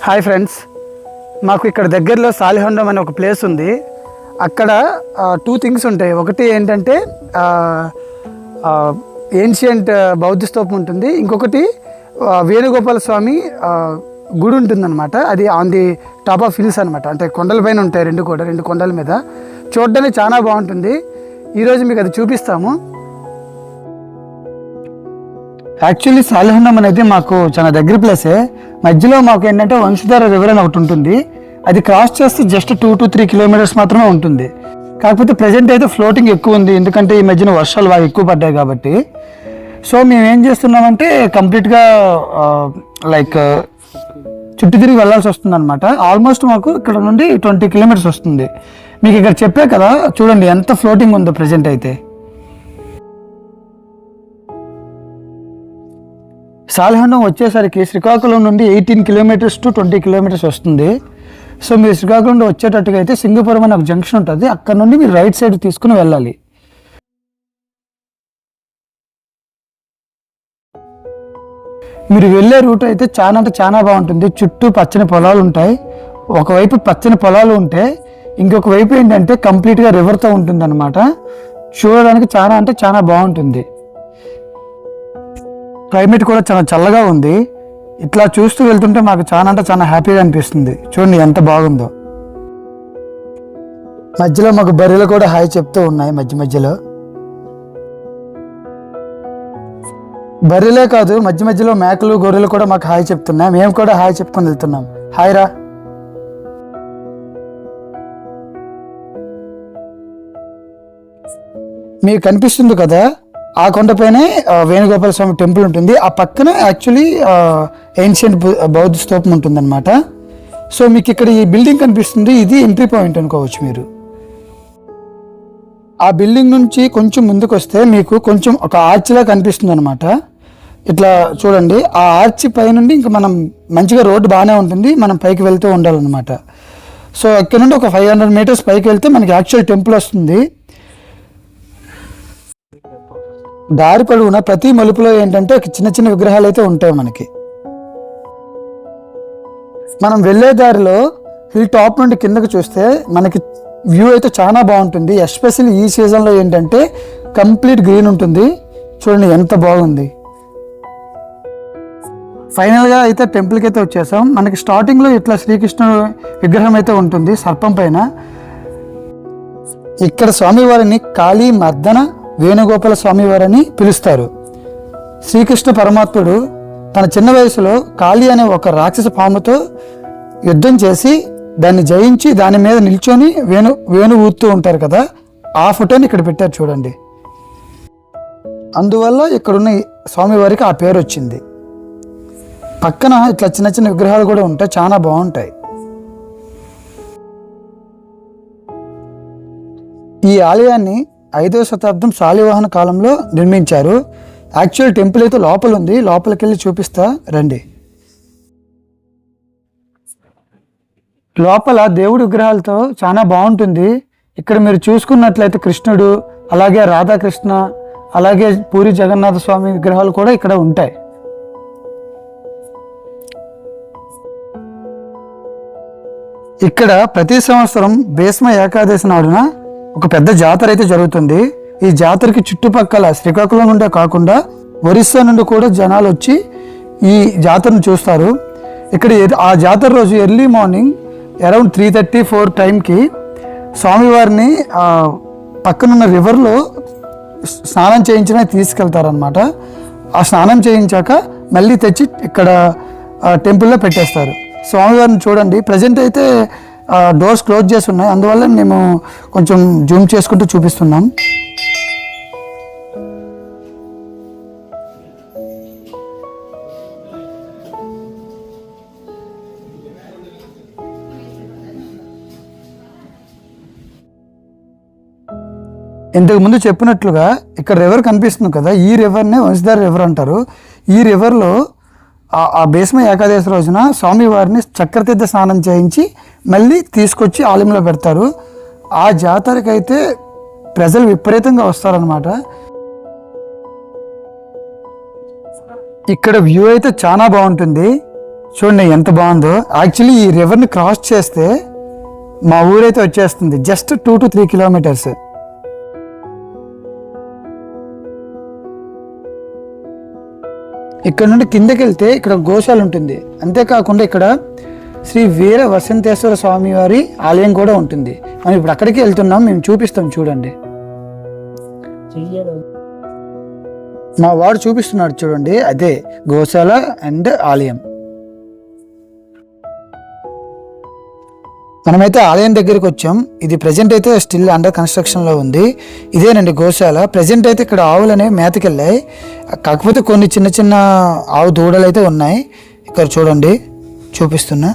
Hi friends, మాకు ఇక్కడ దగ్గరలో సాలిహొండం అనే ఒక ప్లేస్ ఉంది. అక్కడ 2 థింగ్స్ ఉంటాయి. ఒకటి ఏంటంటే ఏన్షియంట్ బౌద్ధ స్తూపం ఉంటుంది. ఇంకొకటి వేణుగోపాల స్వామి గుడి ఉంటుందన్నమాట. అది on the top of hills అనమాట. అంటే కొండల పైన ఉంటాయి రెండు కొండల మీద. చూడడానికి చాలా బాగుంటుంది. ఈరోజు మీకు అది చూపిస్తాము. యాక్చువల్లీ సాలిహొండం అనేది మాకు చాలా దగ్గర ప్లేసే. మధ్యలో మాకు ఏంటంటే వంశధార రివర్ అని ఒకటి ఉంటుంది. అది క్రాస్ చేస్తే జస్ట్ 2 to 3 కిలోమీటర్స్ మాత్రమే ఉంటుంది. కాకపోతే ప్రజెంట్ అయితే ఫ్లోటింగ్ ఎక్కువ ఉంది, ఎందుకంటే ఈ మధ్యన వర్షాలు బాగా ఎక్కువ పడ్డాయి కాబట్టి. సో మేము ఏం చేస్తున్నామంటే కంప్లీట్గా చుట్టూ తిరిగి వెళ్ళాల్సి వస్తుంది అనమాట. ఆల్మోస్ట్ మాకు ఇక్కడ నుండి 20 కిలోమీటర్స్ వస్తుంది. మీకు ఇక్కడ చెప్పే కదా, చూడండి ఎంత ఫ్లోటింగ్ ఉందో ప్రజెంట్ అయితే. సాలిహొండం వచ్చేసరికి శ్రీకాకుళం నుండి 18 కిలోమీటర్స్ to 20 కిలోమీటర్స్ వస్తుంది. సో మీరు శ్రీకాకుళం నుండి వచ్చేటట్టుగా అయితే సింగపురం అనే ఒక జంక్షన్ ఉంటుంది. అక్కడ నుండి మీరు రైట్ సైడ్ తీసుకుని వెళ్ళాలి. మీరు వెళ్ళే రూట్ అయితే చాలా బాగుంటుంది. చుట్టూ పచ్చని పొలాలు ఉంటాయి. ఒకవైపు పచ్చని పొలాలు ఉంటే ఇంకొక వైపు ఏంటంటే కంప్లీట్గా రివర్తో ఉంటుంది అనమాట. చూడడానికి చాలా బాగుంటుంది. క్లైమేట్ కూడా చాలా చల్లగా ఉంది. ఇట్లా చూస్తూ వెళ్తుంటే మాకు చాలా హ్యాపీగా అనిపిస్తుంది. చూడండి ఎంత బాగుందో. మధ్యలో మాకు బర్రెలు కూడా హాయ్ చెప్తూ ఉన్నాయి. మధ్యలో బర్రెలే కాదు, మధ్యలో మేకలు గొర్రెలు కూడా మాకు హాయ్ చెప్తున్నాయి. మేము కూడా హాయ్ చెప్పుకొని వెళ్తున్నాం. హాయ్ రా. మీకు కనిపిస్తుంది కదా, ఆ కొండపైనే వేణుగోపాల స్వామి టెంపుల్ ఉంటుంది. ఆ పక్కన యాక్చువల్లీ ఏన్షియంట్ బౌద్ధ స్తూపం ఉంటుంది అనమాట. సో మీకు ఇక్కడ ఈ బిల్డింగ్ కనిపిస్తుంది, ఇది ఎంట్రీ పాయింట్ అనుకోవచ్చు మీరు. ఆ బిల్డింగ్ నుంచి కొంచెం ముందుకు వస్తే మీకు కొంచెం ఒక ఆర్చ్లా కనిపిస్తుంది అనమాట. ఇట్లా చూడండి, ఆ ఆర్చ్ పై నుండి ఇంకా మనం మంచిగా రోడ్డు బాగానే ఉంటుంది, మనం పైకి వెళ్తూ ఉండాలన్నమాట. సో ఇక్కడ నుండి ఒక 500 మీటర్స్ పైకి వెళ్తే మనకి యాక్చువల్ టెంపుల్ వస్తుంది. దారి పొడవునా ప్రతి మలుపులో ఏంటంటే చిన్న విగ్రహాలు అయితే ఉంటాయి మనకి. మనం వెళ్ళే దారిలో హిల్ టాప్ నుండి కిందకి చూస్తే మనకి వ్యూ అయితే చాలా బాగుంటుంది. ఎస్పెషల్లీ ఈ సీజన్లో ఏంటంటే కంప్లీట్ గ్రీన్ ఉంటుంది. చూడండి ఎంత బాగుంది. ఫైనల్గా అయితే టెంపుల్కి అయితే వచ్చేసాం. మనకి స్టార్టింగ్లో ఇట్లా శ్రీకృష్ణుడు విగ్రహం అయితే ఉంటుంది సర్పం పైన. ఇక్కడ స్వామివారిని కాళీ మర్దన వేణుగోపాల స్వామివారని పిలుస్తారు. శ్రీకృష్ణ పరమాత్ముడు తన చిన్న వయసులో కాళీ అనే ఒక రాక్షస పాముతో యుద్ధం చేసి దాన్ని జయించి దాని మీద నిల్చొని వేణు ఊదుతూ ఉంటారు కదా, ఆ ఫోటోని ఇక్కడ పెట్టారు చూడండి. అందువల్ల ఇక్కడున్న స్వామివారికి ఆ పేరు వచ్చింది. పక్కన ఇట్లా చిన్న విగ్రహాలు కూడా ఉంటాయి, చాలా బాగుంటాయి. ఈ ఆలయాన్ని 5వ శతాబ్దం శాలివాహన కాలంలో నిర్మించారు. యాక్చువల్ టెంపుల్ అయితే లోపల ఉంది, లోపలికి వెళ్ళి చూపిస్తా రండి. లోపల దేవుడి విగ్రహాలతో చాలా బాగుంటుంది. ఇక్కడ మీరు చూసుకున్నట్లయితే కృష్ణుడు, అలాగే రాధాకృష్ణ, అలాగే పూరి జగన్నాథ స్వామి విగ్రహాలు కూడా ఇక్కడ ఉంటాయి. ఇక్కడ ప్రతి సంవత్సరం భీష్మ ఏకాదశి నాడున ఒక పెద్ద జాతర అయితే జరుగుతుంది. ఈ జాతరకి చుట్టుపక్కల శ్రీకాకుళం నుండే కాకుండా ఒరిస్సా నుండి కూడా జనాలు వచ్చి ఈ జాతరను చూస్తారు. ఇక్కడ ఆ జాతర రోజు ఎర్లీ మార్నింగ్ అరౌండ్ 3:30-4 టైంకి స్వామివారిని పక్కనున్న రివర్లో స్నానం చేయించడానికి తీసుకెళ్తారనమాట. ఆ స్నానం చేయించాక మళ్ళీ తెచ్చి ఇక్కడ టెంపుల్లో పెట్టేస్తారు. స్వామివారిని చూడండి. ప్రజెంట్ అయితే డోర్స్ క్లోజ్ చేసి ఉన్నాయి, అందువల్ల మేము కొంచెం జూమ్ చేసుకుంటూ చూపిస్తున్నాం. ఇంతకు ముందు చెప్పినట్లుగా ఇక్కడ రివర్ కనిపిస్తుంది కదా, ఈ రివర్నే వంశధార రివర్ అంటారు. ఈ రివర్లో ఆ భీష్మ ఏకాదశి రోజున స్వామివారిని చక్రతీర్థ స్నానం చేయించి మళ్ళీ తీసుకొచ్చి ఆలయంలో పెడతారు. ఆ జాతరకైతే ప్రజలు విపరీతంగా వస్తారనమాట. ఇక్కడ వ్యూ అయితే చాలా బాగుంటుంది. చూడండి ఎంత బాగుందో. యాక్చువల్లీ ఈ రివర్ని క్రాస్ చేస్తే మా ఊరైతే వచ్చేస్తుంది, జస్ట్ 2 to 3 కిలోమీటర్స్. ఇక్కడ నుండి కిందకి వెళ్తే ఇక్కడ గోశాల ఉంటుంది. అంతేకాకుండా ఇక్కడ శ్రీ వీర వసంతేశ్వర స్వామి వారి ఆలయం కూడా ఉంటుంది. మనం ఇప్పుడు అక్కడికి వెళ్తున్నాం, మేము చూపిస్తాం చూడండి. మా వాడు చూపిస్తున్నాడు చూడండి, అదే గోశాల అండ్ ఆలయం. మనమైతే ఆలయం దగ్గరికి వచ్చాం. ఇది ప్రజెంట్ అయితే స్టిల్ అండర్ కన్స్ట్రక్షన్లో ఉంది. ఇదేనండి గోశాల. ప్రజెంట్ అయితే ఇక్కడ ఆవులు అనేవి మేతకెళ్ళాయి. కాకపోతే కొన్ని చిన్న చిన్న ఆవు దూడలు అయితే ఉన్నాయి. ఇక్కడ చూడండి, చూపిస్తున్నా.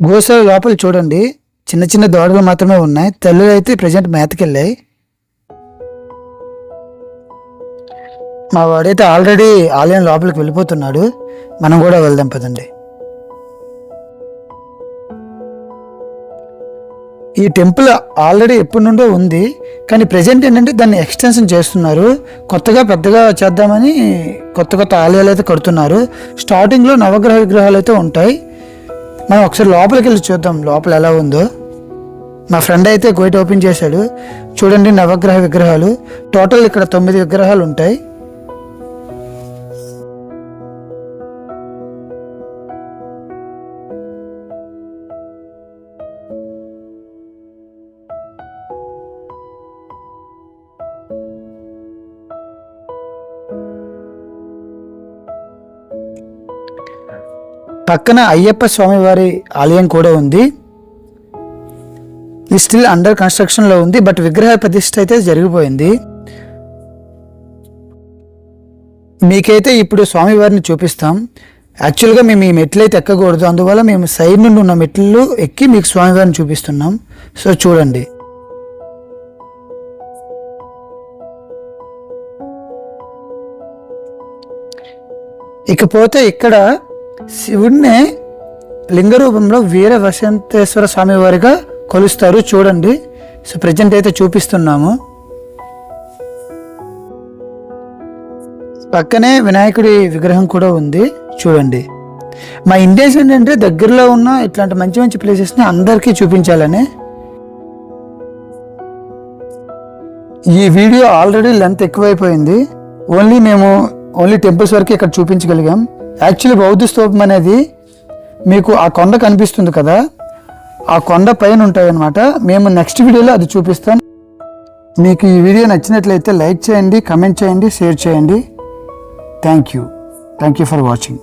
గోశాల లోపల చూడండి, చిన్న చిన్న దూడలు మాత్రమే ఉన్నాయి. తల్లులు అయితే ప్రజెంట్ మేతకెళ్ళాయి. మా వాడైతే ఆల్రెడీ ఆలయం లోపలికి వెళ్ళిపోతున్నాడు. మనం కూడా వెళ్దాం పదండి. ఈ టెంపుల్ ఆల్రెడీ ఎప్పటి నుండో ఉంది, కానీ ప్రజెంట్ ఏంటంటే దాన్ని ఎక్స్టెన్షన్ చేస్తున్నారు. కొత్తగా పెద్దగా చేద్దామని కొత్త ఆలయాలు అయితే కడుతున్నారు. స్టార్టింగ్లో నవగ్రహ విగ్రహాలు అయితే ఉంటాయి. మనం ఒకసారి లోపలికి వెళ్ళి చూద్దాం లోపల ఎలా ఉందో. మా ఫ్రెండ్ అయితే గేట్ ఓపెన్ చేశాడు. చూడండి, నవగ్రహ విగ్రహాలు. టోటల్ ఇక్కడ 9 విగ్రహాలు ఉంటాయి. పక్కన అయ్యప్ప స్వామి వారి ఆలయం కూడా ఉంది. ఇది స్టిల్ అండర్ కన్స్ట్రక్షన్లో ఉంది, బట్ విగ్రహ ప్రతిష్ఠ అయితే జరిగిపోయింది. మీకైతే ఇప్పుడు స్వామివారిని చూపిస్తాం. యాక్చువల్గా మేము ఈ మెట్లు అయితే ఎక్కకూడదు, అందువల్ల మేము సైడ్ నుండి ఉన్న మెట్లు ఎక్కి మీకు స్వామివారిని చూపిస్తున్నాం. సో చూడండి. ఇకపోతే ఇక్కడ శివుడినే లింగ రూపంలో వీర వసంతేశ్వర స్వామి వారిగా కొలుస్తారు చూడండి. సో ప్రజెంట్ అయితే చూపిస్తున్నాము. పక్కనే వినాయకుడి విగ్రహం కూడా ఉంది చూడండి. మా ఇంటెన్షన్ ఏంటంటే దగ్గరలో ఉన్న ఇట్లాంటి మంచి మంచి ప్లేసెస్ని అందరికీ చూపించాలని. ఈ వీడియో ఆల్రెడీ లెంత్ ఎక్కువైపోయింది. ఓన్లీ టెంపుల్స్ వరకు ఇక్కడ చూపించగలిగాం. యాక్చువల్లీ బౌద్ధ స్తూపం అనేది మీకు ఆ కొండ కనిపిస్తుంది కదా, ఆ కొండ పైన ఉంటాయి అన్నమాట. మేము నెక్స్ట్ వీడియోలో అది చూపిస్తాం. మీకు ఈ వీడియో నచ్చినట్లయితే లైక్ చేయండి, కమెంట్ చేయండి, షేర్ చేయండి. Thank you for watching.